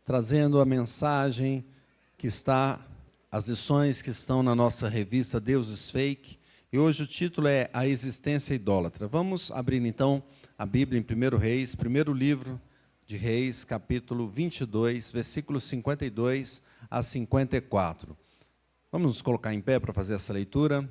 trazendo a mensagem que está, as lições que estão na nossa revista Deuses Fake. E hoje o título é A Existência Idólatra. Vamos abrir então a Bíblia em 1 Reis, primeiro livro de Reis, capítulo 22, versículos 52 a 54. Vamos nos colocar em pé para fazer essa leitura.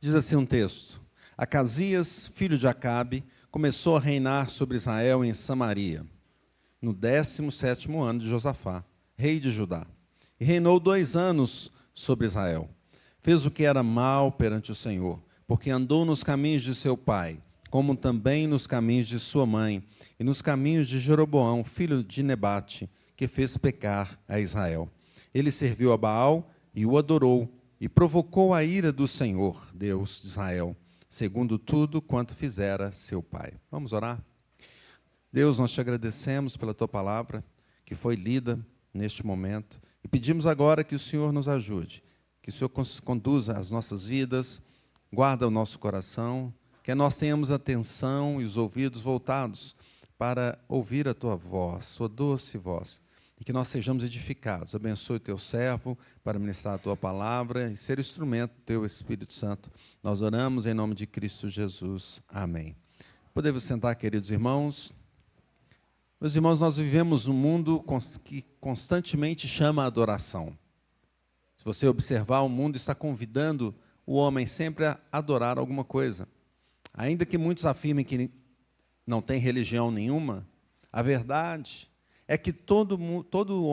Diz assim um texto: Acasias, filho de Acabe, começou a reinar sobre Israel em Samaria, no 17º ano de Josafá, rei de Judá. E reinou 2 anos sobre Israel. Fez o que era mal perante o Senhor, porque andou nos caminhos de seu pai, como também nos caminhos de sua mãe, e nos caminhos de Jeroboão, filho de Nebate, que fez pecar a Israel. Ele serviu a Baal e o adorou, e provocou a ira do Senhor, Deus de Israel, segundo tudo quanto fizera seu pai. Vamos orar? Deus, nós te agradecemos pela tua palavra, que foi lida neste momento, e pedimos agora que o Senhor nos ajude, que o Senhor conduza as nossas vidas, guarda o nosso coração, que nós tenhamos atenção e os ouvidos voltados para ouvir a tua voz, sua doce voz, e que nós sejamos edificados. Abençoe o teu servo para ministrar a tua palavra e ser instrumento do teu Espírito Santo. Nós oramos em nome de Cristo Jesus. Amém. Podemos sentar, queridos irmãos. Meus irmãos, nós vivemos num mundo que constantemente chama a adoração. Se você observar, o mundo está convidando o homem sempre a adorar alguma coisa. Ainda que muitos afirmem que não tem religião nenhuma, a verdade é que todo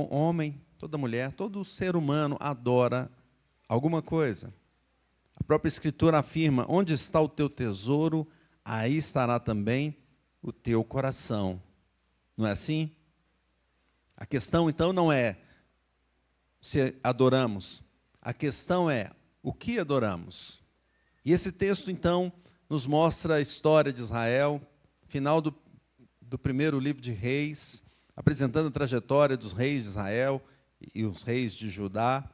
homem, toda mulher, todo ser humano adora alguma coisa. A própria Escritura afirma: onde está o teu tesouro, aí estará também o teu coração. Não é assim? A questão, então, não é se adoramos. A questão é o que adoramos. E esse texto, então, nos mostra a história de Israel, final do primeiro livro de Reis, apresentando a trajetória dos reis de Israel e os reis de Judá.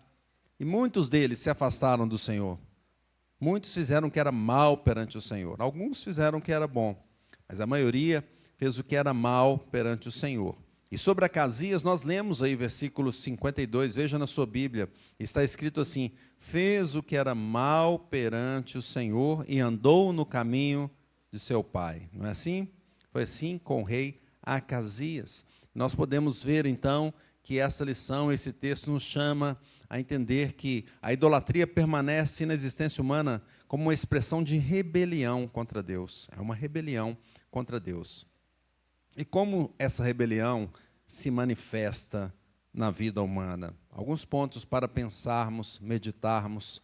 E muitos deles se afastaram do Senhor. Muitos fizeram o que era mal perante o Senhor. Alguns fizeram o que era bom, mas a maioria fez o que era mal perante o Senhor. E sobre Acasias, nós lemos aí versículo 52, veja na sua Bíblia, está escrito assim: fez o que era mal perante o Senhor e andou no caminho de seu pai. Não é assim? Foi assim com o rei Acasias. Nós podemos ver, então, que essa lição, esse texto nos chama a entender que a idolatria permanece na existência humana como uma expressão de rebelião contra Deus. É uma rebelião contra Deus. E como essa rebelião se manifesta na vida humana? Alguns pontos para pensarmos, meditarmos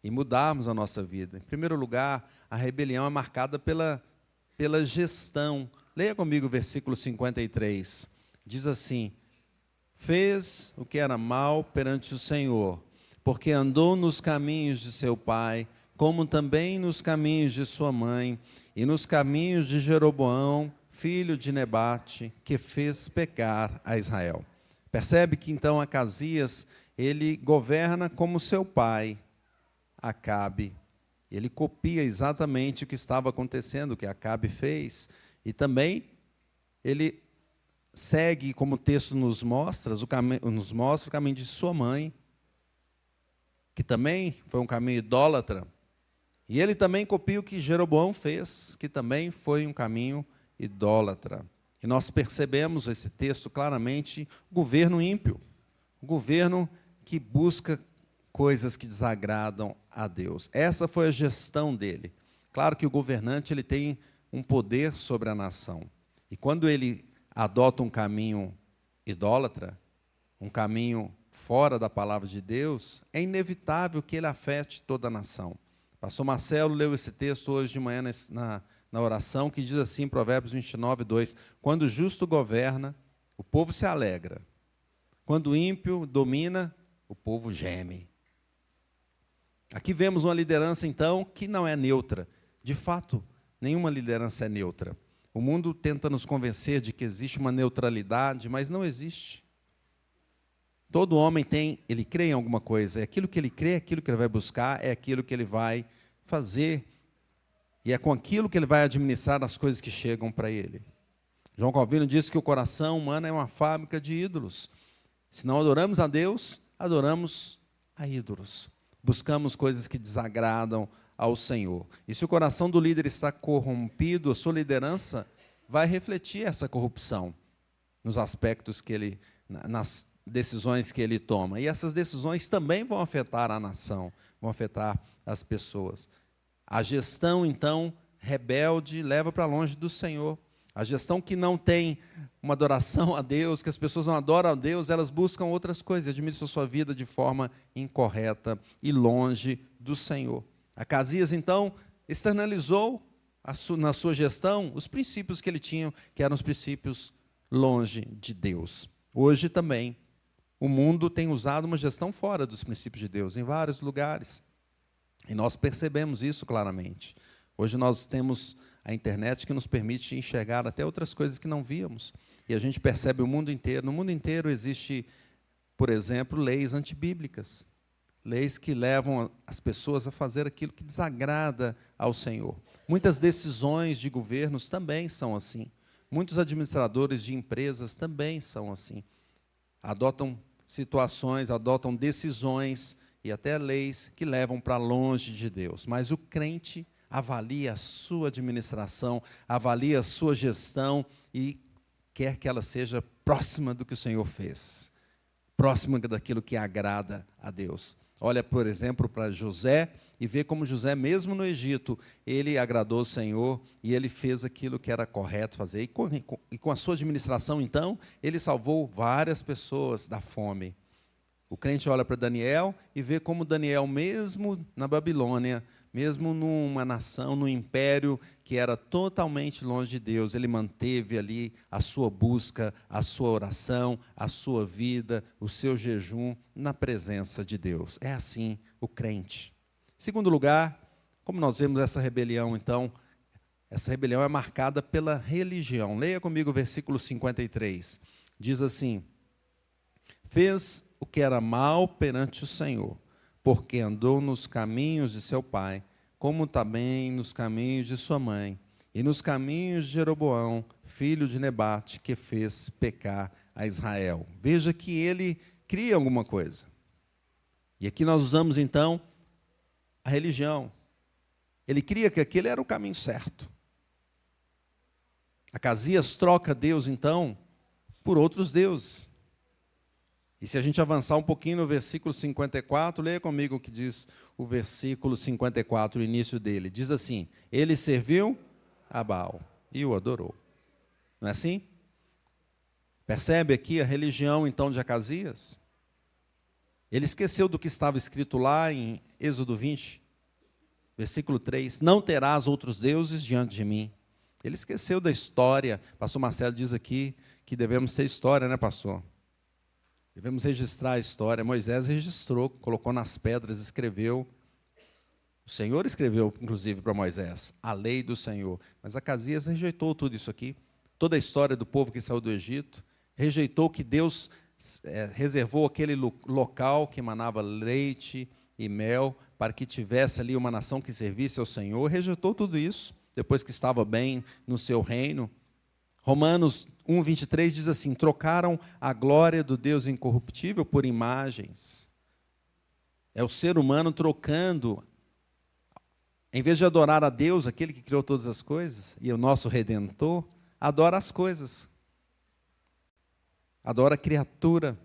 e mudarmos a nossa vida. Em primeiro lugar, a rebelião é marcada pela gestão. Leia comigo o versículo 53. Diz assim: fez o que era mal perante o Senhor, porque andou nos caminhos de seu pai, como também nos caminhos de sua mãe, e nos caminhos de Jeroboão, filho de Nebate, que fez pecar a Israel. Percebe que então Acasias, ele governa como seu pai, Acabe. Ele copia exatamente o que estava acontecendo, o que Acabe fez, e também ele segue, como o texto nos mostra o caminho de sua mãe, que também foi um caminho idólatra, e ele também copia o que Jeroboão fez, que também foi um caminho idólatra. E nós percebemos esse texto claramente: governo ímpio, governo que busca coisas que desagradam a Deus. Essa foi a gestão dele. Claro que o governante ele tem um poder sobre a nação, e quando ele adota um caminho idólatra, um caminho fora da palavra de Deus, é inevitável que ele afete toda a nação. Pastor Marcelo leu esse texto hoje de manhã na oração, que diz assim, Provérbios 29, 2: quando o justo governa, o povo se alegra. Quando o ímpio domina, o povo geme. Aqui vemos uma liderança, então, que não é neutra. De fato, nenhuma liderança é neutra. O mundo tenta nos convencer de que existe uma neutralidade, mas não existe. Todo homem ele crê em alguma coisa. É aquilo que ele crê, é aquilo que ele vai buscar, é aquilo que ele vai fazer. E é com aquilo que ele vai administrar as coisas que chegam para ele. João Calvino diz que o coração humano é uma fábrica de ídolos. Se não adoramos a Deus, adoramos a ídolos. Buscamos coisas que desagradam ao Senhor. E se o coração do líder está corrompido, a sua liderança vai refletir essa corrupção nos aspectos que ele, nas decisões que ele toma. E essas decisões também vão afetar a nação, vão afetar as pessoas. A gestão, então, rebelde, leva para longe do Senhor. A gestão que não tem uma adoração a Deus, que as pessoas não adoram a Deus, elas buscam outras coisas, administram sua vida de forma incorreta e longe do Senhor. Acasias, então, externalizou na sua gestão os princípios que ele tinha, que eram os princípios longe de Deus. Hoje também, o mundo tem usado uma gestão fora dos princípios de Deus, em vários lugares. E nós percebemos isso claramente. Hoje nós temos a internet que nos permite enxergar até outras coisas que não víamos. E a gente percebe o mundo inteiro. No mundo inteiro existe, por exemplo, leis antibíblicas. Leis que levam as pessoas a fazer aquilo que desagrada ao Senhor. Muitas decisões de governos também são assim. Muitos administradores de empresas também são assim. Adotam situações, adotam decisões e até leis que levam para longe de Deus. Mas o crente avalia a sua administração, avalia a sua gestão e quer que ela seja próxima do que o Senhor fez, próxima daquilo que agrada a Deus. Olha, por exemplo, para José e vê como José, mesmo no Egito, ele agradou o Senhor e ele fez aquilo que era correto fazer. E com a sua administração, então, ele salvou várias pessoas da fome. O crente olha para Daniel e vê como Daniel, mesmo na Babilônia, mesmo numa nação, num império que era totalmente longe de Deus, ele manteve ali a sua busca, a sua oração, a sua vida, o seu jejum na presença de Deus. É assim o crente. Segundo lugar, como nós vemos essa rebelião, então, essa rebelião é marcada pela religião. Leia comigo o versículo 53. Diz assim: fez o que era mal perante o Senhor, porque andou nos caminhos de seu pai, como também nos caminhos de sua mãe, e nos caminhos de Jeroboão, filho de Nebate, que fez pecar a Israel. Veja que ele cria alguma coisa. E aqui nós usamos, então, a religião. Ele cria que aquele era o caminho certo. Acasias troca Deus, então, por outros deuses. E se a gente avançar um pouquinho no versículo 54, leia comigo o que diz o versículo 54, o início dele. Diz assim: ele serviu a Baal e o adorou. Não é assim? Percebe aqui a religião, então, de Acasias? Ele esqueceu do que estava escrito lá em Êxodo 20, versículo 3. Não terás outros deuses diante de mim. Ele esqueceu da história. Pastor Marcelo diz aqui que devemos ter história, né, pastor? Devemos registrar a história. Moisés registrou, colocou nas pedras, escreveu. O Senhor escreveu, inclusive, para Moisés, a lei do Senhor. Mas Acasias rejeitou tudo isso aqui, toda a história do povo que saiu do Egito, rejeitou que Deus reservou aquele local que emanava leite e mel, para que tivesse ali uma nação que servisse ao Senhor, rejeitou tudo isso, depois que estava bem no seu reino. Romanos 1:23 diz assim: trocaram a glória do Deus incorruptível por imagens. É o ser humano trocando, em vez de adorar a Deus, aquele que criou todas as coisas, e o nosso Redentor, adora as coisas. Adora a criatura,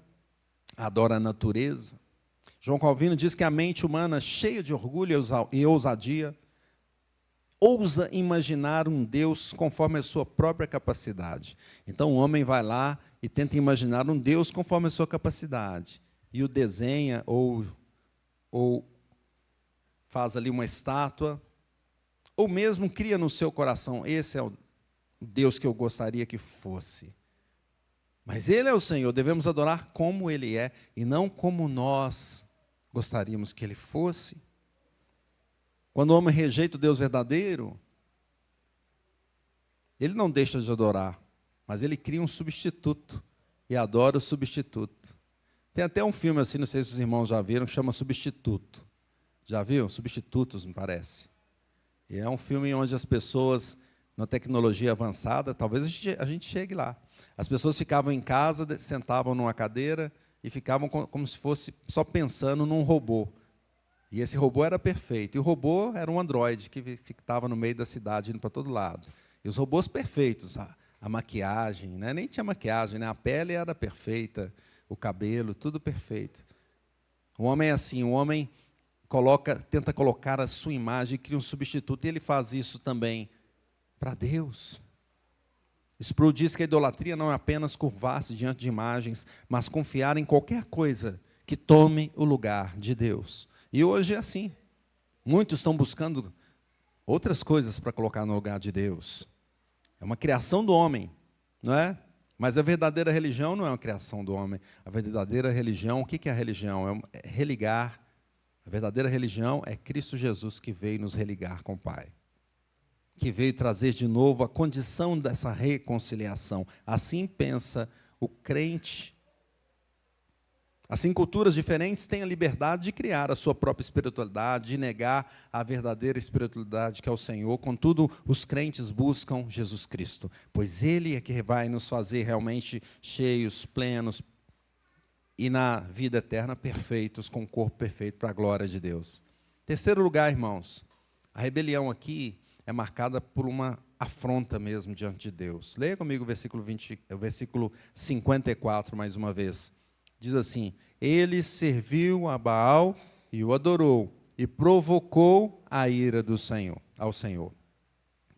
adora a natureza. João Calvino diz que a mente humana, cheia de orgulho e ousadia, ousa imaginar um Deus conforme a sua própria capacidade. Então o homem vai lá e tenta imaginar um Deus conforme a sua capacidade. E o desenha ou faz ali uma estátua, ou mesmo cria no seu coração: esse é o Deus que eu gostaria que fosse. Mas Ele é o Senhor, devemos adorar como Ele é, e não como nós gostaríamos que Ele fosse. Quando o homem rejeita o Deus verdadeiro, ele não deixa de adorar, mas ele cria um substituto, e adora o substituto. Tem até um filme assim, não sei se os irmãos já viram, que chama Substituto. Já viu? Substitutos, me parece. E é um filme onde as pessoas, na tecnologia avançada, talvez a gente chegue lá. As pessoas ficavam em casa, sentavam numa cadeira e ficavam como se fosse só pensando num robô. E esse robô era perfeito. E o robô era um androide que estava no meio da cidade, indo para todo lado. E os robôs perfeitos, a maquiagem, né? Nem tinha maquiagem, né? A pele era perfeita, o cabelo, tudo perfeito. O homem é assim, o homem tenta colocar a sua imagem e cria um substituto, e ele faz isso também para Deus. Sproul diz que a idolatria não é apenas curvar-se diante de imagens, mas confiar em qualquer coisa que tome o lugar de Deus. E hoje é assim. Muitos estão buscando outras coisas para colocar no lugar de Deus. É uma criação do homem, não é? Mas a verdadeira religião não é uma criação do homem. A verdadeira religião, o que é a religião? É religar. A verdadeira religião é Cristo Jesus, que veio nos religar com o Pai, que veio trazer de novo a condição dessa reconciliação. Assim pensa o crente. Assim, culturas diferentes têm a liberdade de criar a sua própria espiritualidade, de negar a verdadeira espiritualidade que é o Senhor. Contudo, os crentes buscam Jesus Cristo, pois Ele é que vai nos fazer realmente cheios, plenos, e na vida eterna perfeitos, com o corpo perfeito para a glória de Deus. Terceiro lugar, irmãos, a rebelião aqui é marcada por uma afronta mesmo diante de Deus. Leia comigo o versículo 54, mais uma vez. Diz assim: ele serviu a Baal e o adorou, e provocou a ira ao Senhor.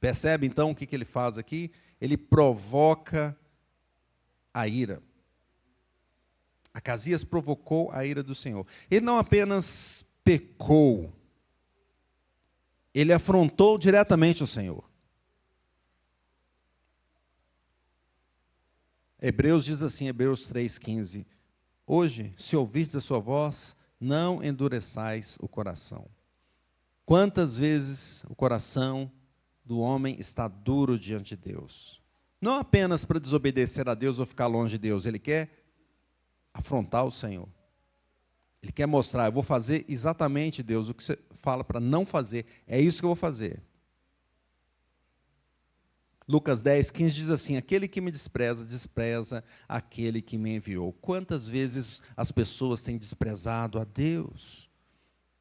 Percebe, então, o que ele faz aqui? Ele provoca a ira. Acasias provocou a ira do Senhor. Ele não apenas pecou, ele afrontou diretamente o Senhor. Hebreus diz assim, Hebreus 3,15: hoje, se ouvirdes a sua voz, não endureçais o coração. Quantas vezes o coração do homem está duro diante de Deus? Não apenas para desobedecer a Deus ou ficar longe de Deus, ele quer afrontar o Senhor. Ele quer mostrar: eu vou fazer exatamente, Deus, o que você fala para não fazer, é isso que eu vou fazer. Lucas 10:15 diz assim: aquele que me despreza, despreza aquele que me enviou. Quantas vezes as pessoas têm desprezado a Deus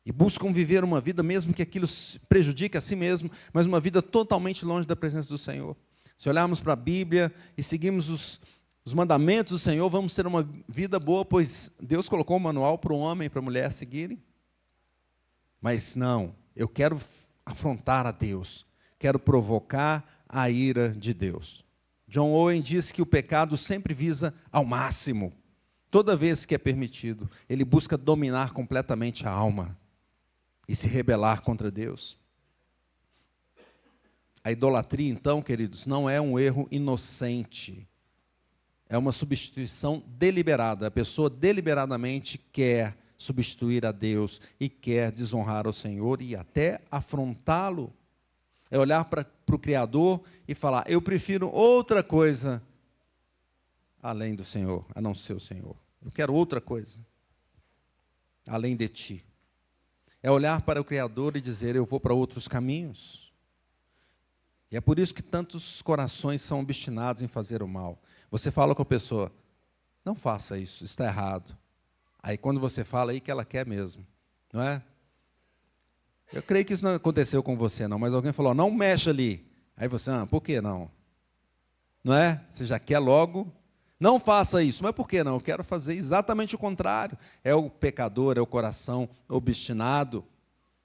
e buscam viver uma vida, mesmo que aquilo prejudique a si mesmo, mas uma vida totalmente longe da presença do Senhor. Se olharmos para a Bíblia e seguirmos os mandamentos do Senhor, vamos ter uma vida boa, pois Deus colocou um manual para o homem e para a mulher seguirem. Mas não, eu quero afrontar a Deus, quero provocar a ira de Deus. John Owen diz que o pecado sempre visa ao máximo. Toda vez que é permitido, ele busca dominar completamente a alma e se rebelar contra Deus. A idolatria, então, queridos, não é um erro inocente. É uma substituição deliberada. A pessoa deliberadamente quer substituir a Deus e quer desonrar o Senhor e até afrontá-lo. É olhar para o Criador e falar: eu prefiro outra coisa além do Senhor, a não ser o Senhor. Eu quero outra coisa além de ti. É olhar para o Criador e dizer: eu vou para outros caminhos. E é por isso que tantos corações são obstinados em fazer o mal. Você fala com a pessoa: não faça isso, está errado. Aí quando você fala, aí que ela quer mesmo, não é? Eu creio que isso não aconteceu com você, não, mas alguém falou: não mexa ali. Aí você: por que não? Não é? Você já quer logo. Não faça isso. Mas por que não? Eu quero fazer exatamente o contrário. É o pecador, é o coração obstinado.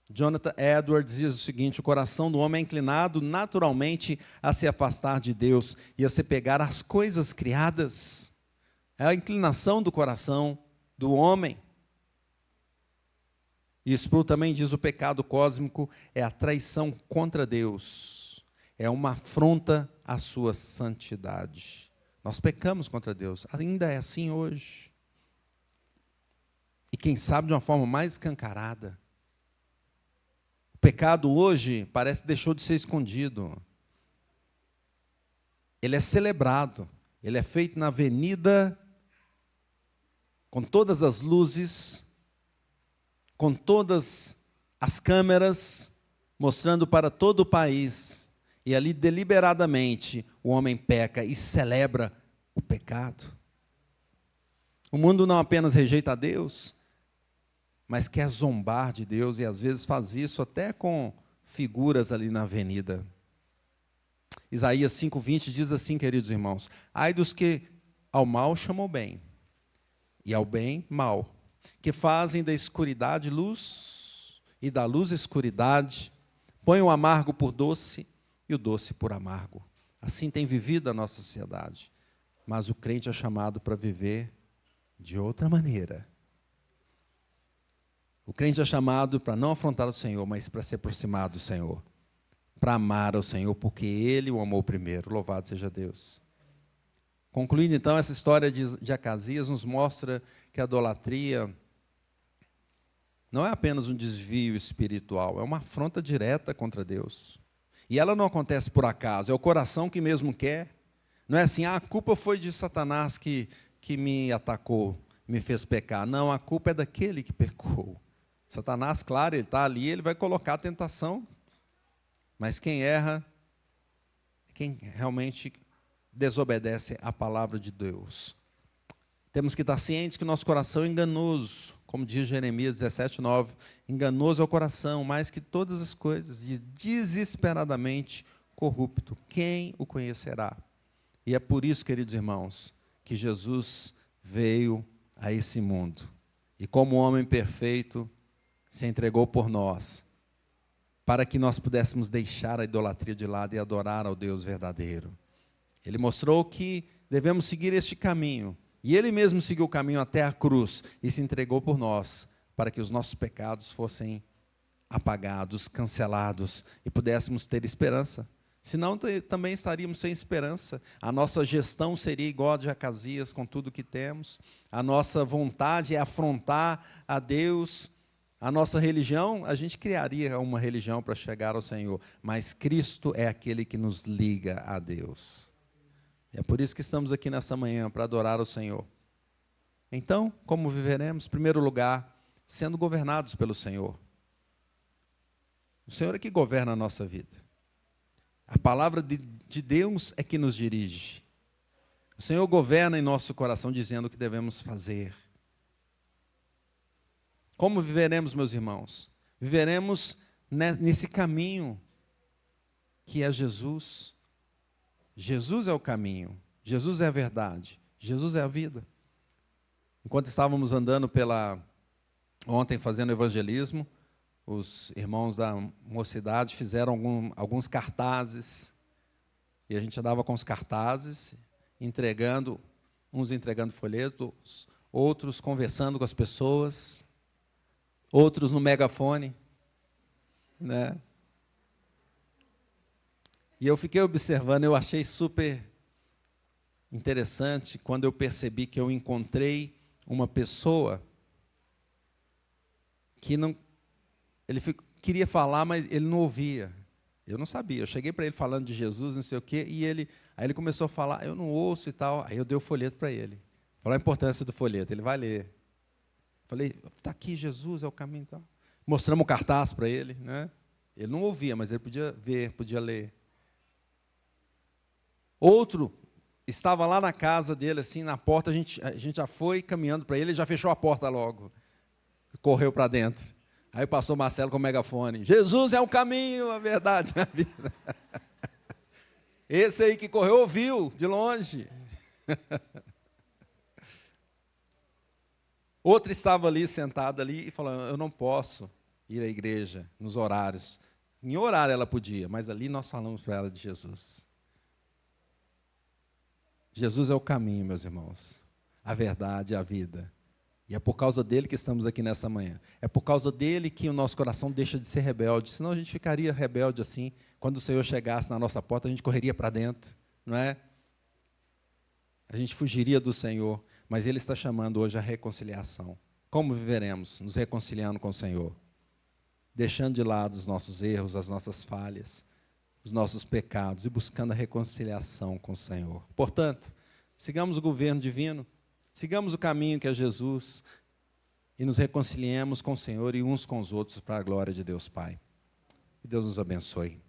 Jonathan Edwards diz o seguinte: o coração do homem é inclinado naturalmente a se afastar de Deus e a se pegar às coisas criadas. É a inclinação do coração do homem. E Sproul também diz: o pecado cósmico é a traição contra Deus. É uma afronta à sua santidade. Nós pecamos contra Deus. Ainda é assim hoje. E quem sabe de uma forma mais escancarada. O pecado hoje parece que deixou de ser escondido. Ele é celebrado. Ele é feito na avenida, com todas as luzes, com todas as câmeras, mostrando para todo o país, e ali deliberadamente o homem peca e celebra o pecado. O mundo não apenas rejeita a Deus, mas quer zombar de Deus, e às vezes faz isso até com figuras ali na avenida. Isaías 5:20 diz assim, queridos irmãos: ai dos que ao mal chamam bem, e ao bem mal, que fazem da escuridade luz, e da luz escuridade, põem o amargo por doce, e o doce por amargo. Assim tem vivido a nossa sociedade. Mas o crente é chamado para viver de outra maneira. O crente é chamado para não afrontar o Senhor, mas para se aproximar do Senhor, para amar o Senhor, porque Ele o amou primeiro. Louvado seja Deus. Concluindo então, essa história de Acasias nos mostra que a idolatria não é apenas um desvio espiritual, é uma afronta direta contra Deus. E ela não acontece por acaso, é o coração que mesmo quer. Não é assim, a culpa foi de Satanás que me atacou, me fez pecar. Não, a culpa é daquele que pecou. Satanás, claro, ele está ali, ele vai colocar a tentação. Mas quem erra, quem realmente desobedece à palavra de Deus. Temos que estar cientes que nosso coração é enganoso, como diz Jeremias 17:9. Enganoso é o coração, mais que todas as coisas, e desesperadamente corrupto. Quem o conhecerá? E é por isso, queridos irmãos, que Jesus veio a esse mundo. E como homem perfeito, se entregou por nós, para que nós pudéssemos deixar a idolatria de lado e adorar ao Deus verdadeiro. Ele mostrou que devemos seguir este caminho. E Ele mesmo seguiu o caminho até a cruz e se entregou por nós, para que os nossos pecados fossem apagados, cancelados, e pudéssemos ter esperança. Senão também estaríamos sem esperança. A nossa gestão seria igual a de Acasias, com tudo que temos. A nossa vontade é afrontar a Deus. A nossa religião, a gente criaria uma religião para chegar ao Senhor. Mas Cristo é aquele que nos liga a Deus. É por isso que estamos aqui nessa manhã, para adorar o Senhor. Então, como viveremos? Em primeiro lugar, sendo governados pelo Senhor. O Senhor é que governa a nossa vida. A palavra de Deus é que nos dirige. O Senhor governa em nosso coração, dizendo o que devemos fazer. Como viveremos, meus irmãos? Viveremos nesse caminho que é Jesus. Jesus é o caminho, Jesus é a verdade, Jesus é a vida. Enquanto estávamos andando ontem fazendo evangelismo, os irmãos da mocidade fizeram alguns cartazes, e a gente andava com os cartazes, uns entregando folhetos, outros conversando com as pessoas, outros no megafone, né? E eu fiquei observando, eu achei super interessante quando eu percebi que eu encontrei uma pessoa que queria falar, mas ele não ouvia. Eu não sabia. Eu cheguei para ele falando de Jesus, não sei o quê, e aí ele começou a falar, eu não ouço e tal. Aí eu dei o folheto para ele. Falou a importância do folheto, ele vai ler. Falei, está aqui, Jesus é o caminho e tal. Mostramos o cartaz para ele, né? Ele não ouvia, mas ele podia ver, podia ler. Outro estava lá na casa dele, assim, na porta, a gente já foi caminhando para ele, ele já fechou a porta logo. Correu para dentro. Aí passou Marcelo com o megafone. Jesus é o caminho, a verdade, a vida. Esse aí que correu ouviu de longe. Outro estava ali, sentado ali, e falando, eu não posso ir à igreja nos horários. Em horário ela podia, mas ali nós falamos para ela de Jesus. Jesus é o caminho, meus irmãos, a verdade, a vida. E é por causa dele que estamos aqui nessa manhã. É por causa dele que o nosso coração deixa de ser rebelde. Senão a gente ficaria rebelde assim. Quando o Senhor chegasse na nossa porta, a gente correria para dentro, não é? A gente fugiria do Senhor. Mas Ele está chamando hoje a reconciliação. Como viveremos? Nos reconciliando com o Senhor. Deixando de lado os nossos erros, as nossas falhas, os nossos pecados e buscando a reconciliação com o Senhor. Portanto, sigamos o governo divino, sigamos o caminho que é Jesus e nos reconciliemos com o Senhor e uns com os outros para a glória de Deus Pai. Que Deus nos abençoe.